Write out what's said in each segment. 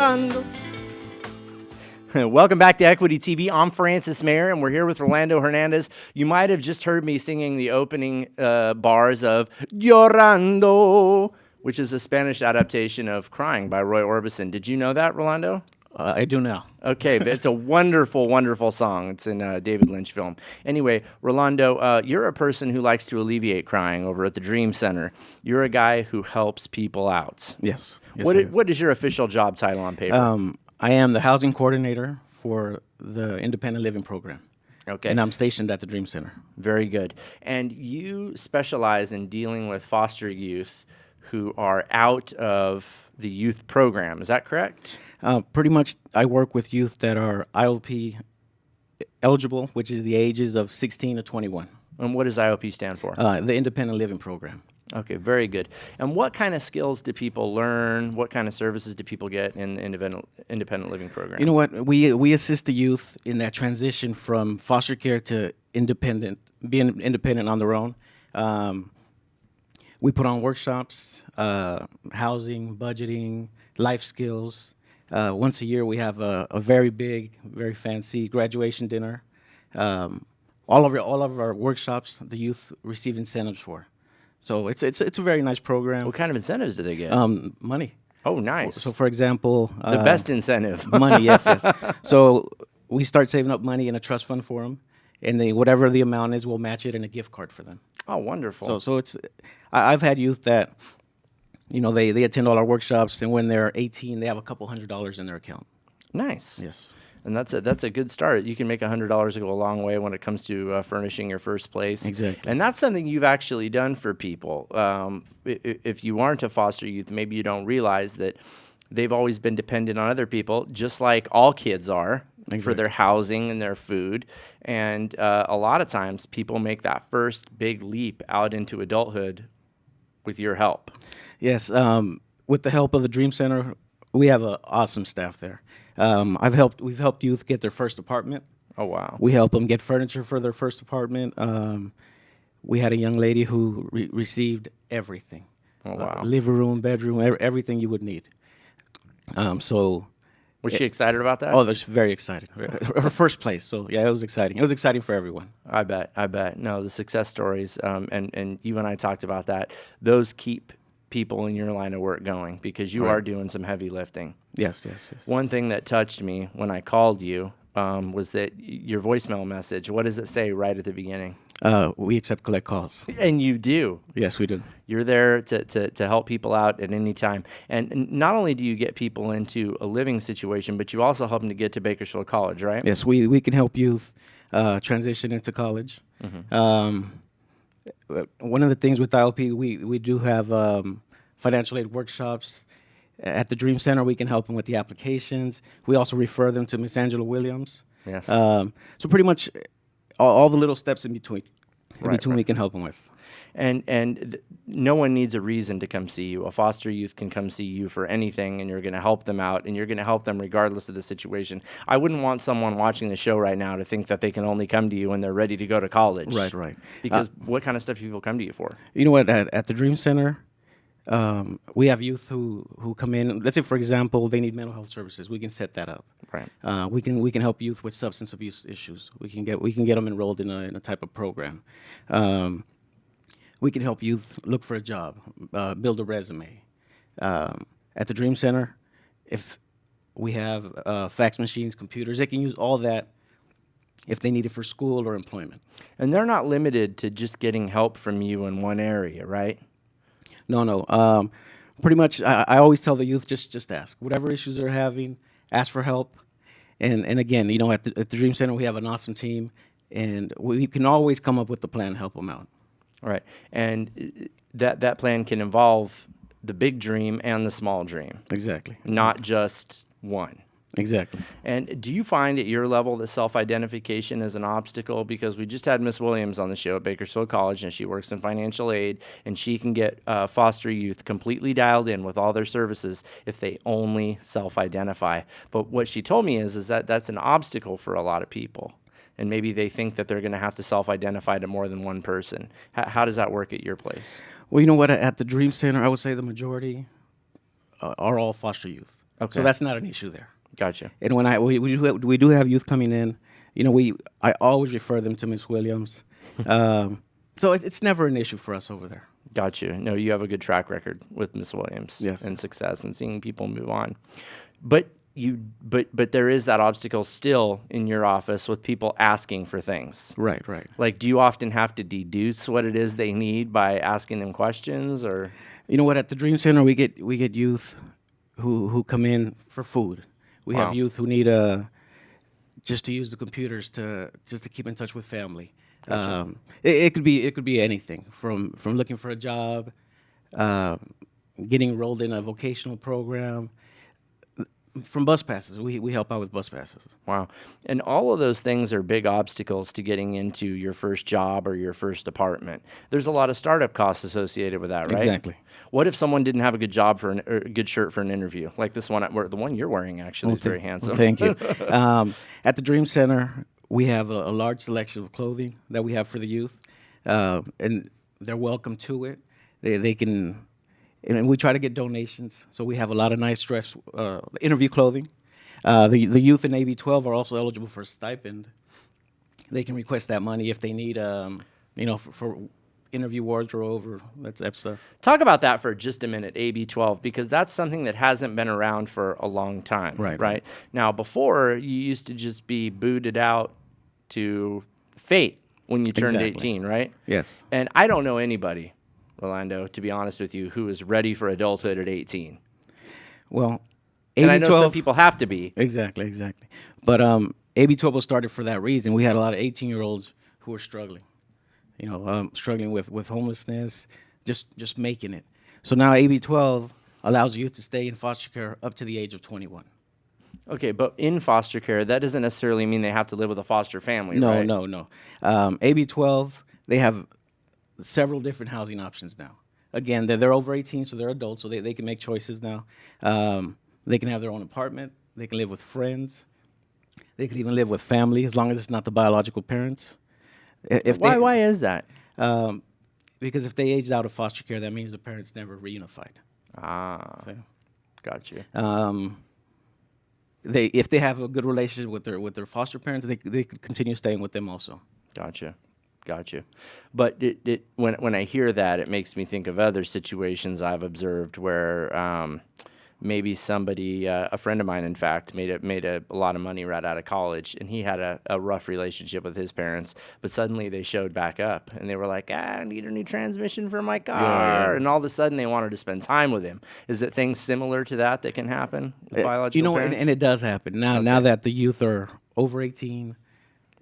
llorando. Welcome back to Equity TV. I'm Francis Mayer, and we're here with Rolando Hernandez. You might have just heard me singing the opening bars of Llorando, which is a Spanish adaptation of Crying by Roy Orbison. Did you know that, Rolando? I do now. Okay, but it's a wonderful, wonderful song. It's in a David Lynch film. Anyway, Rolando, you're a person who likes to alleviate crying over at the Dream Center. You're a guy who helps people out. Yes. What is your official job title on paper? I am the housing coordinator for the independent living program. Okay. And I'm stationed at the Dream Center. Very good. And you specialize in dealing with foster youth who are out of the youth program. Is that correct? Pretty much, I work with youth that are ILP eligible, which is the ages of 16 to 21. And what does IOP stand for? The independent living program. Okay, very good. And what kind of skills do people learn? What kind of services do people get in the independent living program? You know what? We assist the youth in that transition from foster care to being independent on their own. We put on workshops, housing, budgeting, life skills. Once a year, we have a very big, very fancy graduation dinner. All of our workshops, the youth receive incentives for. So it's a very nice program. What kind of incentives do they get? Money. Oh, nice. So, for example, the best incentive. Money. Yes. So we start saving up money in a trust fund for them, and then whatever the amount is, we'll match it in a gift card for them. Oh, wonderful. So I've had youth that, they attend all our workshops, and when they're 18, they have a couple $100s in their account. Nice. Yes. And that's a good start. You can make $100 go a long way when it comes to furnishing your first place. Exactly. And that's something you've actually done for people. If you aren't a foster youth, maybe you don't realize that they've always been dependent on other people, just like all kids are, for their housing and their food. And a lot of times people make that first big leap out into adulthood with your help. Yes. With the help of the Dream Center, we have an awesome staff there. We've helped youth get their first apartment. Oh, wow. We help them get furniture for their first apartment. We had a young lady who received everything. Oh, wow. Living room, bedroom, everything you would need. Was she excited about that? Oh, they're very excited. Her first place. So, yeah, it was exciting. It was exciting for everyone. I bet. No, the success stories, and you and I talked about that. Those keep people in your line of work going because you are doing some heavy lifting. Yes. One thing that touched me when I called you was that your voicemail message, what does it say right at the beginning? We accept collect calls. And you do. Yes, we do. You're there to help people out at any time. And not only do you get people into a living situation, but you also help them to get to Bakersfield College, right? Yes, we can help youth transition into college. Mm-hmm. One of the things with ILP, we do have financial aid workshops. At the Dream Center, we can help them with the applications. We also refer them to Miss Angela Williams. Yes. So pretty much all the little steps in between we can help them with. And no one needs a reason to come see you. A foster youth can come see you for anything, and you're going to help them out, and you're going to help them regardless of the situation. I wouldn't want someone watching the show right now to think that they can only come to you when they're ready to go to college. Right. Because what kind of stuff do people come to you for? You know what? At the Dream Center, we have youth who come in. Let's say, for example, they need mental health services. We can set that up. Right. We can help youth with substance abuse issues. We can get them enrolled in a type of program. We can help youth look for a job, build a resume. At the Dream Center, if we have fax machines, computers, they can use all that if they need it for school or employment. And they're not limited to just getting help from you in one area, right? No. Pretty much, I always tell the youth, just ask. Whatever issues they're having, ask for help. And again, at the Dream Center, we have an awesome team, and we can always come up with a plan to help them out. All right. And that plan can involve the big dream and the small dream. Exactly. Not just one. Exactly. And do you find at your level that self-identification is an obstacle? Because we just had Miss Williams on the show at Bakersfield College, and she works in financial aid, and she can get foster youth completely dialed in with all their services if they only self-identify. But what she told me is that that's an obstacle for a lot of people. And maybe they think that they're going to have to self-identify to more than one person. How does that work at your place? Well, you know what? At the Dream Center, I would say the majority are all foster youth. Okay. So that's not an issue there. Gotcha. And when we do have youth coming in, I always refer them to Miss Williams. So it's never an issue for us over there. Got you. No, you have a good track record with Miss Williams. Yes. And success and seeing people move on. But there is that obstacle still in your office with people asking for things. Right. Like, do you often have to deduce what it is they need by asking them questions, or? You know what? At the Dream Center, we get youth who come in for food. We Wow. have youth who need just to use the computers to keep in touch with family. Gotcha. It could be anything from looking for a job, getting enrolled in a vocational program, from bus passes. We help out with bus passes. Wow. And all of those things are big obstacles to getting into your first job or your first apartment. There's a lot of startup costs associated with that, right? Exactly. What if someone didn't have a good job or a good shirt for an interview? Like this one, the one you're wearing actually is very handsome. Thank you. At the Dream Center, we have a large selection of clothing that we have for the youth, and they're welcome to it. They can. And we try to get donations, so we have a lot of nice dress interview clothing. The youth in AB 12 are also eligible for a stipend. They can request that money if they need, for interview wardrobe or that type of stuff. Talk about that for just a minute, AB 12, because that's something that hasn't been around for a long time. Right? Now, before, you used to just be booted out to fate when you turned Exactly. 18, right? Yes. And I don't know anybody, Rolando, to be honest with you, who is ready for adulthood at 18. Well, And I AB know 12 some people have to be. Exactly. But AB 12 was started for that reason. We had a lot of 18-year-olds who were struggling, struggling with homelessness, just making it. So now AB 12 allows youth to stay in foster care up to the age of 21. Okay, but in foster care, that doesn't necessarily mean they have to live with a foster family, right? No. AB 12, they have several different housing options now. Again, they're over 18, so they're adults, so they can make choices now. They can have their own apartment. They can live with friends. They can even live with family, as long as it's not the biological parents. Why is that? Because if they aged out of foster care, that means the parents never reunified. So, Got you. if they have a good relationship with their foster parents, they could continue staying with them also. Gotcha. But when I hear that, it makes me think of other situations I've observed where maybe somebody, a friend of mine, in fact, made a lot of money right out of college, and he had a rough relationship with his parents, but suddenly they showed back up, and they were like, I need a new transmission for my car, and all of a sudden they wanted to spend time with him. Is it things similar to that can happen with biological parents? And it does happen. Now that the youth are over 18,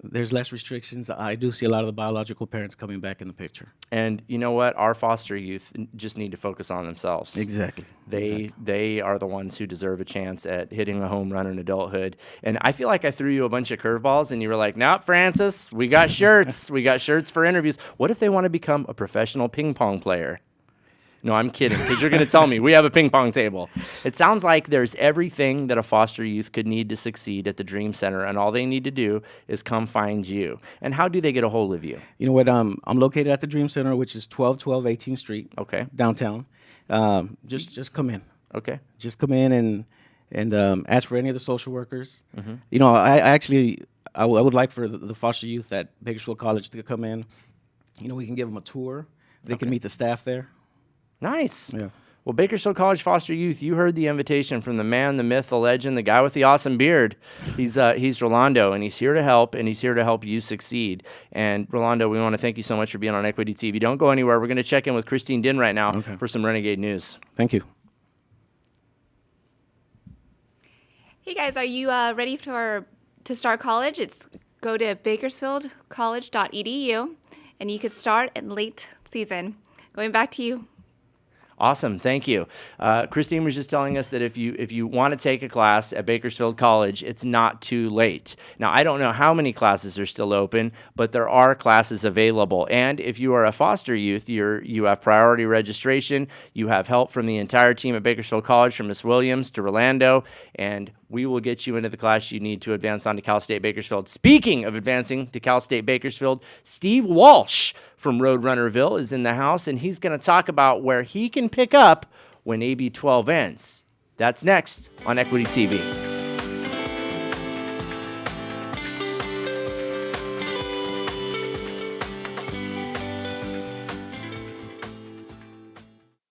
there's less restrictions. I do see a lot of the biological parents coming back in the picture. And you know what? Our foster youth just need to focus on themselves. Exactly. They are the ones who deserve a chance at hitting a home run in adulthood. And I feel like I threw you a bunch of curveballs, and you were like, "Nope, Francis, we got shirts. We got shirts for interviews. What if they want to become a professional ping pong player?" No, I'm kidding, because you're going to tell me we have a ping pong table. It sounds like there's everything that a foster youth could need to succeed at the Dream Center, and all they need to do is come find you. And how do they get a hold of you? You know what? I'm located at the Dream Center, which is 1212 18th Street. Okay. Downtown. Just come in. Okay. Just come in and ask for any of the social workers. Mm-hmm. I would like for the foster youth at Bakersfield College to come in. We can give them a tour. They can meet the staff there. Nice. Yeah. Well, Bakersfield College Foster Youth, you heard the invitation from the man, the myth, the legend, the guy with the awesome beard. He's Rolando, and he's here to help, and he's here to help you succeed. And Rolando, we want to thank you so much for being on Equity TV. Don't go anywhere. We're going to check in with Christine Din right now for some Renegade news. Thank you. Hey guys, are you ready to start college? Go to bakersfieldcollege.edu, and you could start in late season. Going back to you. Awesome, thank you. Christine was just telling us that if you want to take a class at Bakersfield College, it's not too late. Now, I don't know how many classes are still open, but there are classes available. And if you are a foster youth, you have priority registration. You have help from the entire team at Bakersfield College, from Miss Williams to Rolando, and we will get you into the class you need to advance on to Cal State Bakersfield. Speaking of advancing to Cal State Bakersfield, Steve Walsh from Roadrunnerville is in the house, and he's going to talk about where he can pick up when AB 12 ends. That's next on Equity TV.